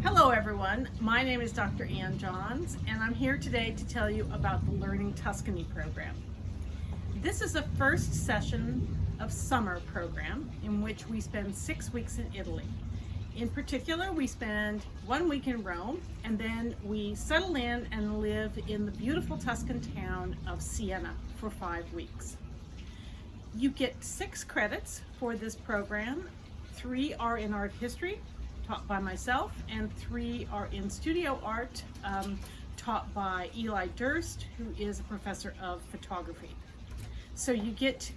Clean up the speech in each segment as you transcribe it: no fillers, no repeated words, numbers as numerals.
Hello everyone, my name is Dr. Ann Johns and I'm here today to tell you about the Learning Tuscany program. This is a first session of summer program in which we spend 6 weeks in Italy. In particular, we spend 1 week in Rome and then we settle in and live in the beautiful Tuscan town of Siena for 5 weeks. You get 6 credits for this program. 3 are in art history, taught by myself, and 3 are in studio art, taught by Eli Durst, who is a professor of photography. So you get,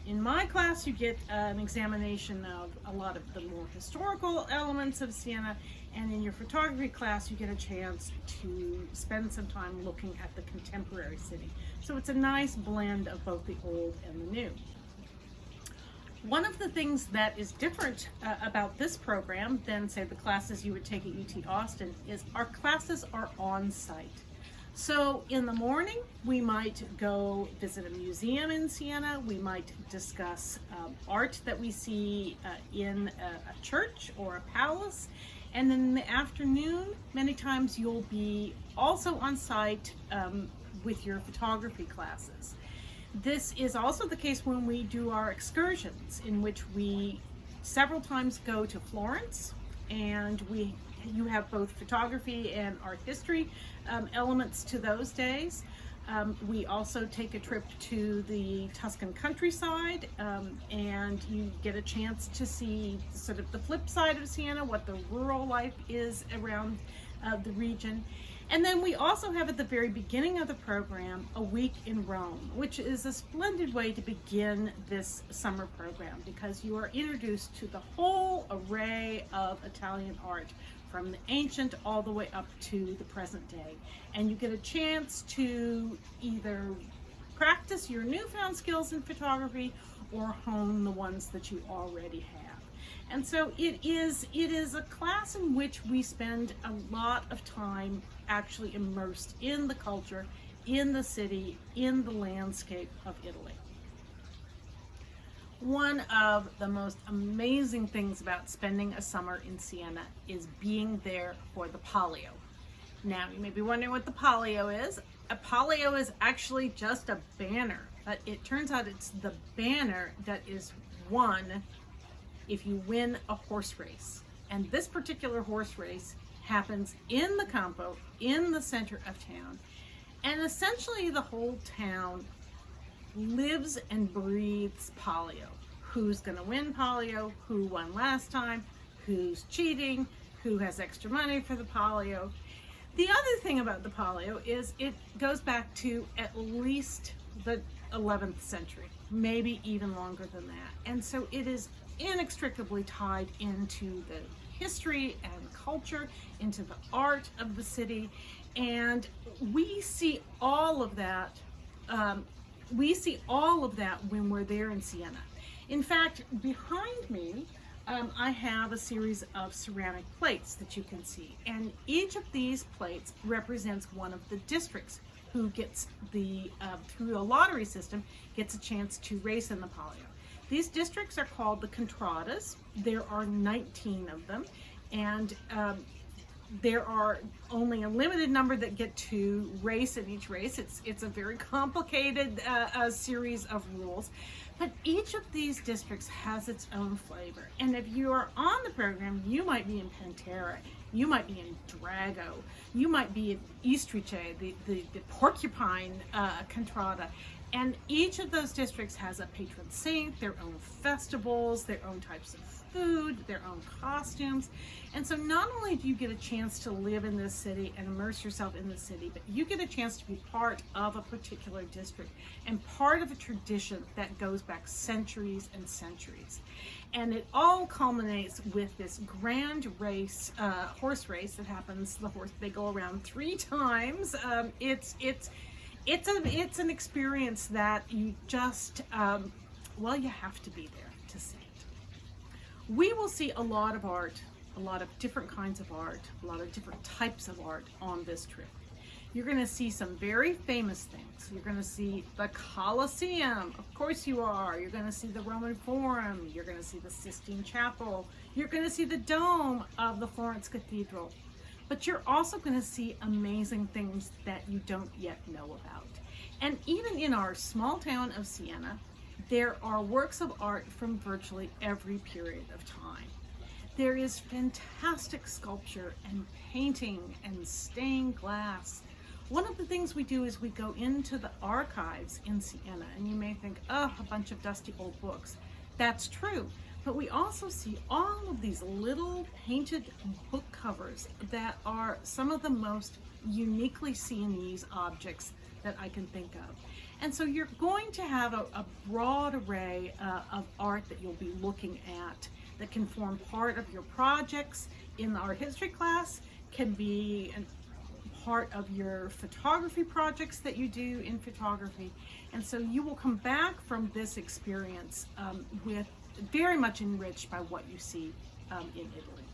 in my class, you get an examination of a lot of the more historical elements of Siena, and in your photography class, you get a chance to spend some time looking at the contemporary city. So it's a nice blend of both the old and the new. One of the things that is different about this program than, say, the classes you would take at UT Austin is our classes are on site. So in the morning, we might go visit a museum in Siena. We might discuss art that we see in a church or a palace. And then in the afternoon, many times you'll be also on site with your photography classes. This is also the case when we do our excursions, in which we several times go to Florence, and you have both photography and art history elements to those days. We also take a trip to the Tuscan countryside, and you get a chance to see sort of the flip side of Siena, what the rural life is around the region. And then we also have at the very beginning of the program a week in Rome, which is a splendid way to begin this summer program because you are introduced to the whole array of Italian art from the ancient all the way up to the present day. And you get a chance to either practice your newfound skills in photography or hone the ones that you already have. And so it is a class in which we spend a lot of time actually immersed in the culture, in the city, in the landscape of Italy. One of the most amazing things about spending a summer in Siena is being there for the Palio. Now, you may be wondering what the Palio is. A Palio is actually just a banner, but it turns out it's the banner that is won if you win a horse race. And this particular horse race happens in the Campo, in the center of town. And essentially the whole town lives and breathes Palio. Who's gonna win Palio? Who won last time? Who's cheating? Who has extra money for the Palio? The other thing about the Palio is it goes back to at least the 11th century, maybe even longer than that. And so it is inextricably tied into the history and culture, into the art of the city, and we see all of that. When we're there in Siena. In fact, behind me, I have a series of ceramic plates that you can see, and each of these plates represents one of the districts who gets through a lottery system, gets a chance to race in the Palio. These districts are called the contradas. There are 19 of them, and there are only a limited number that get to race in each race. It's a very complicated series of rules, but each of these districts has its own flavor. And if you are on the program, you might be in Pantera, you might be in Drago, you might be in Istrice, the porcupine contrada. And each of those districts has a patron saint, their own festivals, their own types of food, their own costumes. And so not only do you get a chance to live in this city and immerse yourself in the city, but you get a chance to be part of a particular district and part of a tradition that goes back centuries and centuries. And it all culminates with this grand race, horse race that happens. They go around 3 times. It's an experience that you just, you have to be there to see it. We will see a lot of art, a lot of different kinds of art, a lot of different types of art on this trip. You're going to see some very famous things. You're going to see the Colosseum. Of course you are. You're going to see the Roman Forum. You're going to see the Sistine Chapel. You're going to see the dome of the Florence Cathedral. But you're also going to see amazing things that you don't yet know about. And even in our small town of Siena, there are works of art from virtually every period of time. There is fantastic sculpture and painting and stained glass. One of the things we do is we go into the archives in Siena, and you may think, oh, a bunch of dusty old books. That's true, but we also see all of these little painted book covers that are some of the most uniquely Sienese objects that I can think of. And so you're going to have a broad array of art that you'll be looking at that can form part of your projects in the art history class, can be part of your photography projects that you do in photography. And so you will come back from this experience with very much enriched by what you see in Italy.